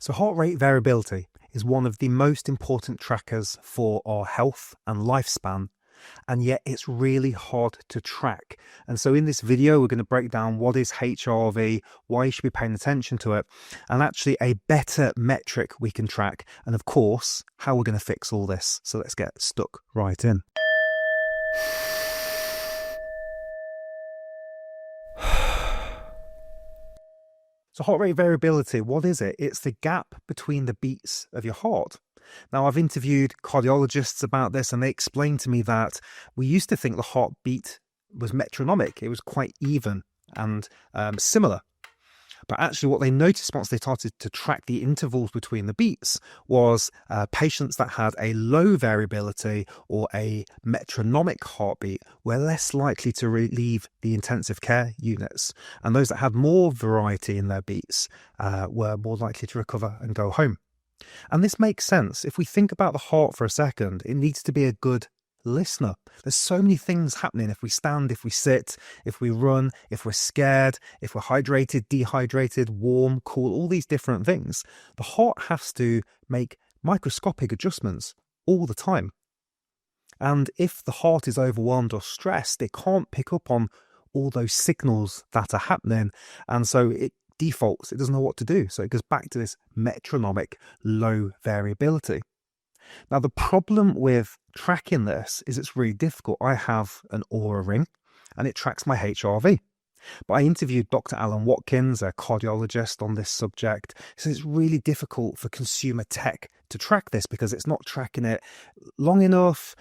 So heart rate variability is one of the most important trackers for our health and lifespan, and yet it's really hard to track. And so in this video, we're going to break down what is HRV, why you should be paying attention to it, and actually a better metric we can track, and of course, how we're going to fix all this. So let's get stuck right in. So heart rate variability, what is it? It's the gap between the beats of your heart. Now, I've interviewed cardiologists about this, and they explained to me that we used to think the heartbeat was metronomic. It was quite even and similar. But actually what they noticed once they started to track the intervals between the beats was patients that had a low variability or a metronomic heartbeat were less likely to leave the intensive care units. And those that had more variety in their beats were more likely to recover and go home. And this makes sense. If we think about the heart for a second, it needs to be a good listener. There's so many things happening if we stand, if we sit, if we run, if we're scared, if we're hydrated, dehydrated, warm, cool, all these different things. The heart has to make microscopic adjustments all the time. And if the heart is overwhelmed or stressed, it can't pick up on all those signals that are happening. And so it defaults, it doesn't know what to do. So it goes back to this metronomic low variability. Now, the problem with tracking this is it's really difficult. I have an Aura ring and it tracks my HRV. But I interviewed Dr. Alan Watkins, a cardiologist, on this subject. He says it's really difficult for consumer tech to track this because it's not tracking it long enough,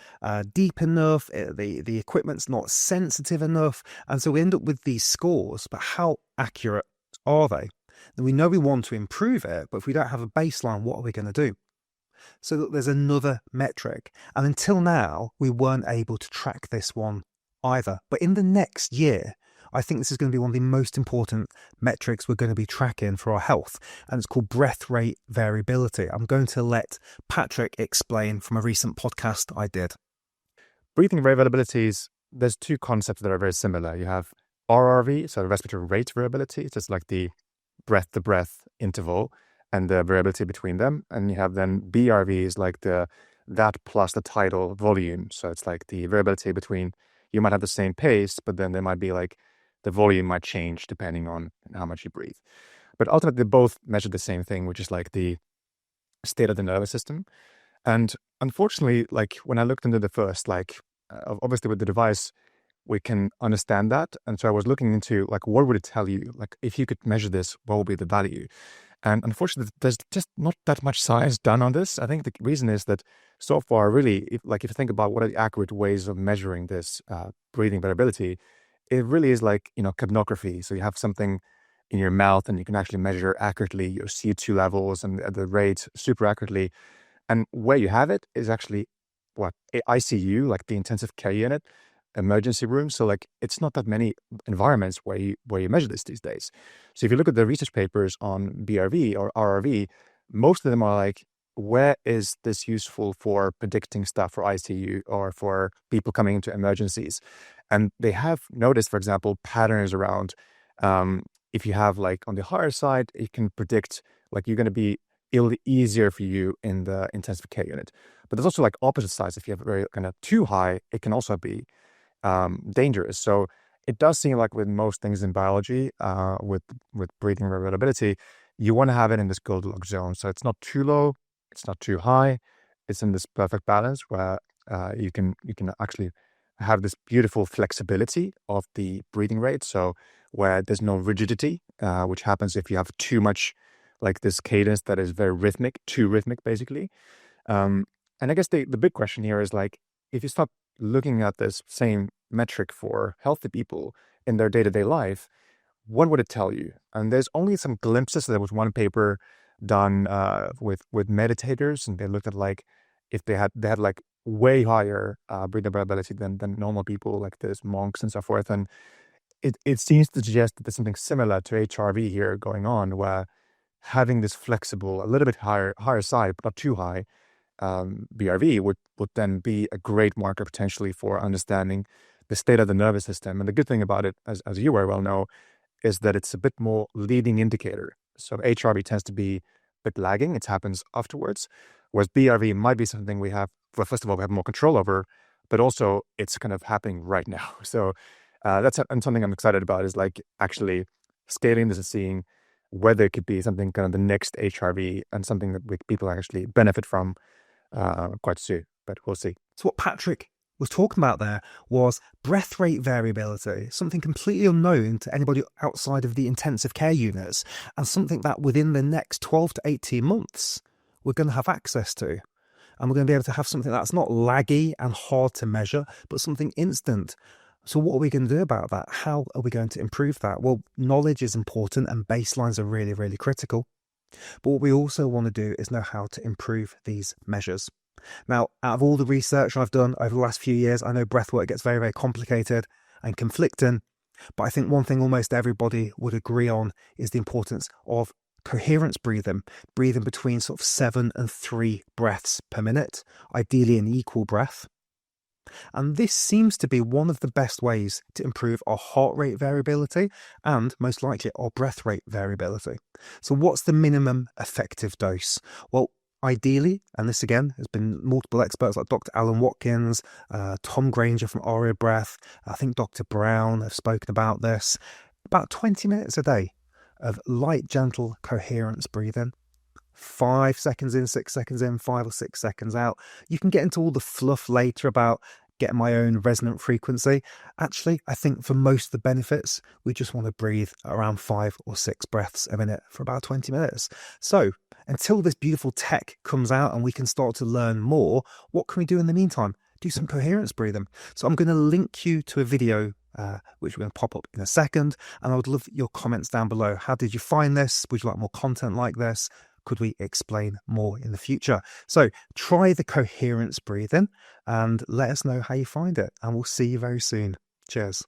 deep enough, the equipment's not sensitive enough. And so we end up with these scores, but how accurate are they? And we know we want to improve it, but if we don't have a baseline, what are we going to do? So that there's another metric. And until now, we weren't able to track this one either. But in the next year, I think this is going to be one of the most important metrics we're going to be tracking for our health. And it's called breath rate variability. I'm going to let Patrick explain from a recent podcast I did. Breathing variability there's two concepts that are very similar. You have RRV, so respiratory rate variability. It's just like the breath-to-breath interval and the variability between them. And you have then BRV is like that plus the tidal volume. So it's like the variability between, you might have the same pace, but then there might be like the volume might change depending on how much you breathe. But ultimately, they both measure the same thing, which is like the state of the nervous system. And unfortunately, like when I looked into the first, like obviously with the device, we can understand that. And so I was looking into like, what would it tell you? Like if you could measure this, what would be the value? And unfortunately, there's just not that much science done on this. I think the reason is that so far, really, if you think about what are the accurate ways of measuring this breathing variability, it really is like, capnography. So you have something in your mouth and you can actually measure accurately your CO2 levels and the rate super accurately. And where you have it is actually ICU, like the intensive care unit, emergency room. So like it's not that many environments where you measure this these days. So if you look at the research papers on BRV or RRV, most of them are like, where is this useful for predicting stuff for ICU or for people coming into emergencies? And they have noticed, for example, patterns around if you have like on the higher side, it can predict like it'll be easier for you in the intensive care unit. But there's also like opposite sides. If you have very kind of too high, it can also be dangerous. So it does seem like with most things in biology, with breathing variability, you want to have it in this Goldilocks zone. So it's not too low, it's not too high. It's in this perfect balance where you can actually have this beautiful flexibility of the breathing rate. So where there's no rigidity, which happens if you have too much like this cadence that is very rhythmic, too rhythmic basically. And I guess the big question here is like, if you start looking at this same metric for healthy people in their day-to-day life, what would it tell you? And there's only some glimpses. There was one paper done with meditators, and they looked at like if they had like way higher breathing variability than normal people, like there's monks and so forth. And it seems to suggest that there's something similar to HRV here going on, where having this flexible, a little bit higher side, but not too high, BRV would then be a great marker potentially for understanding the state of the nervous system. And the good thing about it, as you very well know, is that it's a bit more leading indicator. So HRV tends to be bit lagging. It happens afterwards. Whereas BRV might be something we have, well, first of all, we have more control over, but also it's kind of happening right now. So that's something I'm excited about, is like actually scaling this and seeing whether it could be something kind of the next HRV and something that people actually benefit from quite soon, but we'll see. So what Patrick was talking about there was breath rate variability, something completely unknown to anybody outside of the intensive care units, and something that within the next 12 to 18 months, we're going to have access to. And we're going to be able to have something that's not laggy and hard to measure, but something instant. So what are we going to do about that? How are we going to improve that? Well, knowledge is important and baselines are really, really critical. But what we also want to do is know how to improve these measures. Now, out of all the research I've done over the last few years, I know breathwork gets very, very complicated and conflicting, but I think one thing almost everybody would agree on is the importance of coherence breathing between sort of 7 and 3 breaths per minute, ideally an equal breath. And this seems to be one of the best ways to improve our heart rate variability and most likely our breath rate variability. So what's the minimum effective dose? Well, ideally, and this again has been multiple experts like Dr. Alan Watkins, Tom Granger from Aria Breath, I think Dr. Brown have spoken about this, about 20 minutes a day of light, gentle coherence breathing. 5 seconds in, 6 seconds in, 5 or 6 seconds out. You can get into all the fluff later about getting my own resonant frequency. Actually, I think for most of the benefits, we just want to breathe around 5 or 6 breaths a minute for about 20 minutes. So until this beautiful tech comes out and we can start to learn more, what can we do in the meantime? Do some coherence breathing. So I'm going to link you to a video which we're going to pop up in a second. And I would love your comments down below. How did you find this? Would you like more content like this? Could we explain more in the future? So try the coherence breathing and let us know how you find it. And we'll see you very soon. Cheers.